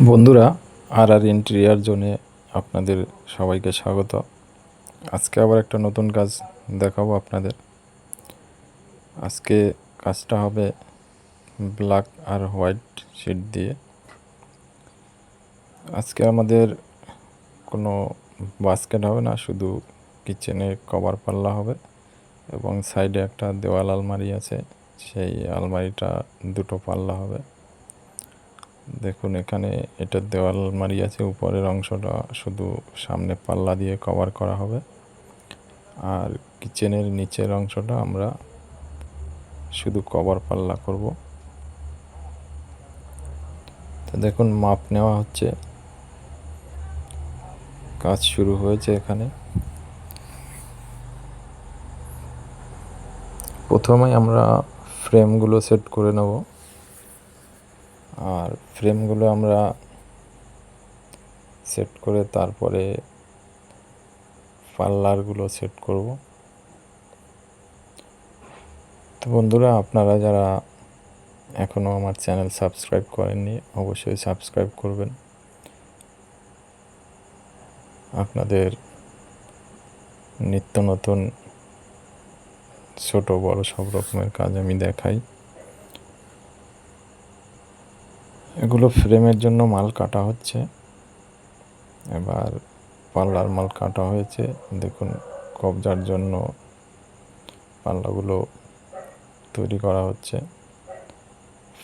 বন্ধুরা, আর ইন্টেরিয়ার জোনে আপনাদের সবাইকে স্বাগত। আজকে আবার একটা নতুন কাজ দেখাবো আপনাদের। আজকে কাজটা হবে ব্ল্যাক আর হোয়াইট শিট দিয়ে। আজকে আমাদের কোনো বাস্কেট হবে না, শুধু কিচেনে কভার পাল্লা হবে এবং সাইডে একটা দেওয়াল আলমারি আছে, সেই আলমারিটা দুটো পাল্লা হবে। দেখুন, এখানে এটা দেওয়াল আলমারি আছে, উপরের অংশটা শুধু সামনে পাল্লা দিয়ে কভার করা হবে, আর কিচেনের নিচের অংশটা আমরা শুধু কভার পাল্লা করব। তো দেখুন, মাপ নেওয়া হচ্ছে, কাজ শুরু হয়েছে। এখানে প্রথমেই আমরা ফ্রেমগুলো সেট করে নেব, আর ফ্রেমগুলো আমরা সেট করে তারপরে পাল্লারগুলো সেট করব। তো বন্ধুরা, আপনারা যারা এখনও আমার চ্যানেল সাবস্ক্রাইব করেননি, অবশ্যই সাবস্ক্রাইব করবেন। আপনাদের নিত্য নতুন ছোট বড় সব রকমের কাজ আমি দেখাই। এগুলো ফ্রেমের জন্য মাল কাটা হচ্ছে, এবার পাল্লার মাল কাটা হয়েছে। দেখুন, কবজার জন্য পাল্লাগুলো তৈরি করা হচ্ছে।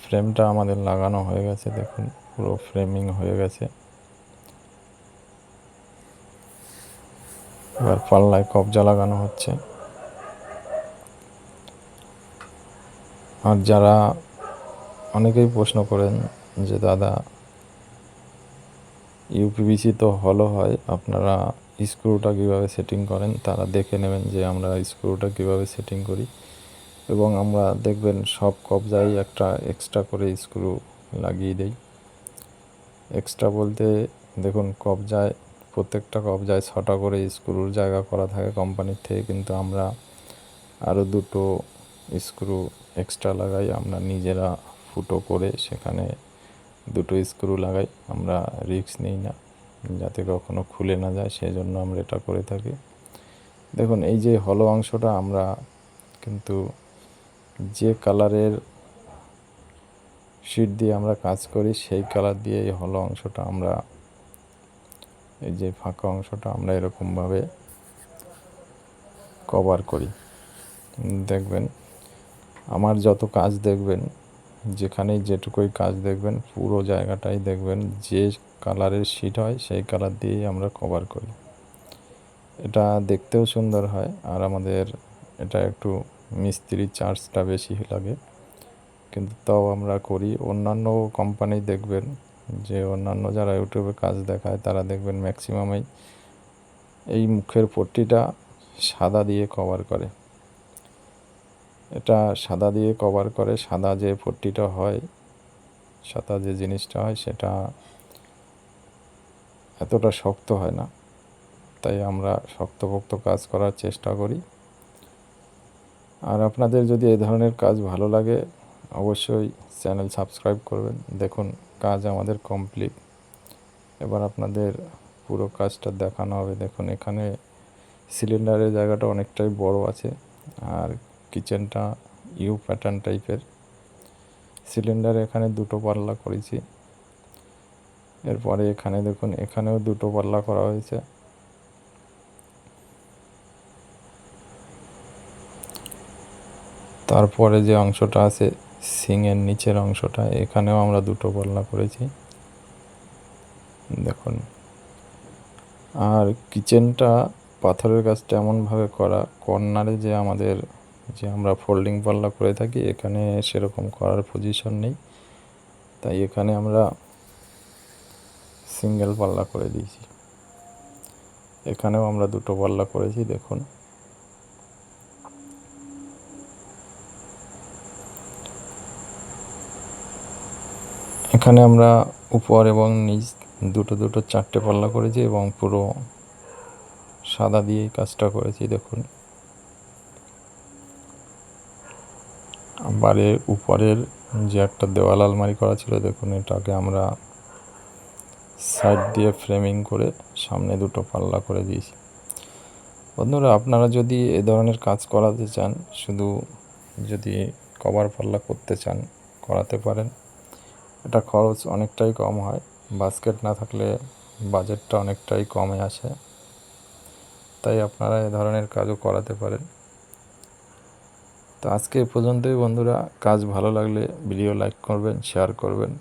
ফ্রেমটা আমাদের লাগানো হয়ে গেছে, দেখুন পুরো ফ্রেমিং হয়ে গেছে। এবার পাল্লায় কবজা লাগানো হচ্ছে। আর যারা অনেকেই প্রশ্ন করেন যে দাদা, ইউপিভিসি তো হলো হয়, আপনারা স্ক্রুটা কীভাবে সেটিং করেন, তারা দেখে নেবেন যে আমরা স্ক্রুটা কীভাবে সেটিং করি। এবং আমরা দেখবেন সব কবজায় একটা এক্সট্রা করে স্ক্রু লাগিয়ে দেই। এক্সট্রা বলতে দেখুন, কবজায় প্রত্যেকটা কবজায় 6টা করে স্ক্রুর জায়গা করা থাকে কোম্পানির থেকে, কিন্তু আমরা আরও দুটো স্ক্রু এক্সট্রা লাগাই। আমরা নিজেরা ফুটো করে সেখানে দুটো স্ক্রু লাগাই। আমরা রিস্ক নিই না, যাতে কখনো খুলে না যায়, সেই জন্য আমরা এটা করে থাকি। দেখুন, এই যে হলো অংশটা, আমরা কিন্তু যে কালারের শিট দিয়ে আমরা কাজ করি সেই কালার দিয়ে এই হলো অংশটা আমরা, এই যে ফাঁকা অংশটা আমরা এরকমভাবে কভার করি। দেখবেন, আমার যত কাজ দেখবেন, যেখানেই যেটুকুই কাজ দেখবেন, পুরো জায়গাটাই দেখবেন যে কালারের শিট হয় সেই কালার দিয়েই আমরা কভার করি। এটা দেখতেও সুন্দর হয়, আর আমাদের এটা একটু মিস্ত্রির চার্জটা বেশি লাগে, কিন্তু তাও আমরা করি। অন্যান্য কোম্পানি দেখবেন যে অন্যান্য যারা ইউটিউবে কাজ দেখায়, তারা দেখবেন ম্যাক্সিমামই এই মুখের পট্টিটা সাদা দিয়ে কভার করে। এটা সাদা দিয়ে কভার করে। সাদা যে পট্টিটা হয়, সাদা যে জিনিসটা হয়, সেটা এতটা শক্ত হয় না, তাই আমরা শক্তপোক্ত কাজ করার চেষ্টা করি। আর আপনাদের যদি এই ধরনের কাজ ভালো লাগে, অবশ্যই চ্যানেল সাবস্ক্রাইব করবেন। দেখুন, কাজ আমাদের কমপ্লিট। এবার আপনাদের পুরো কাজটা দেখানো হবে। দেখুন, এখানে সিলিন্ডারের জায়গাটা অনেকটাই বড় আছে, আর কিচেনটা ইউ প্যাটার্ন টাইপের। সিলিন্ডারে এখানে দুটো পাল্লা করেছি। এরপরে এখানে দেখুন, এখানেও দুটো পাল্লা করা হয়েছে। তারপরে যে অংশটা আছে সিংয়ের নিচের অংশটা, এখানেও আমরা দুটো পাল্লা করেছি, দেখুন। আর কিচেনটা পাথরের কাজটা এমনভাবে করা, কর্নারে যে আমাদের যে আমরা ফোল্ডিং পাল্লা করে থাকি, এখানে সেরকম করার পজিশন নেই, তাই এখানে আমরা সিঙ্গেল পাল্লা করে দিয়েছি। এখানেও আমরা দুটো পাল্লা করেছি, দেখুন। এখানে আমরা উপর এবং নিচ দুটো দুটো 4টে পাল্লা করেছি এবং পুরো সাদা দিয়েই কাজটা করেছি, দেখুন। আবার উপরের যে একটা দেওয়াল আলমারি করা ছিল, দেখুন, এটাকে আমরা সাইড দিয়ে ফ্রেমিং করে সামনে দুটো পাল্লা করে দিয়েছি। বন্ধুরা, আপনারা যদি এ ধরনের কাজ করাতে চান, শুধু যদি কভার পাল্লা করতে চান করাতে পারেন। এটা খরচ অনেকটাই কম হয়, বাস্কেট না থাকলে বাজেটটা অনেকটাই কমে আসে, তাই আপনারা এ ধরনের কাজও করাতে পারেন। তো আজকে এ পর্যন্তই বন্ধুরা। কাজ ভালো লাগলে ভিডিও লাইক করবেন, শেয়ার করবেন।